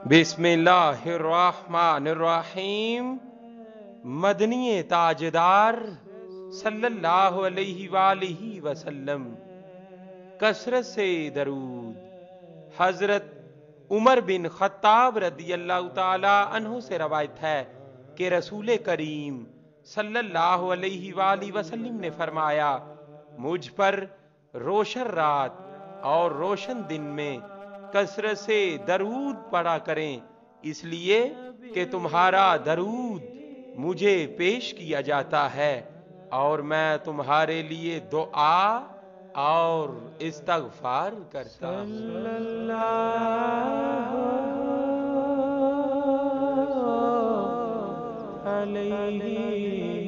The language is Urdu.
بسم اللہ الرحمن الرحیم۔ مدنی تاجدار صلی اللہ علیہ وآلہ وسلم، کثرت سے درود۔ حضرت عمر بن خطاب رضی اللہ تعالی عنہ سے روایت ہے کہ رسول کریم صلی اللہ علیہ وآلہ وسلم نے فرمایا، مجھ پر روشن رات اور روشن دن میں کثرت سے درود پڑھا کریں، اس لیے کہ تمہارا درود مجھے پیش کیا جاتا ہے اور میں تمہارے لیے دعا اور استغفار کرتا ہوں۔ صلی اللہ علیہ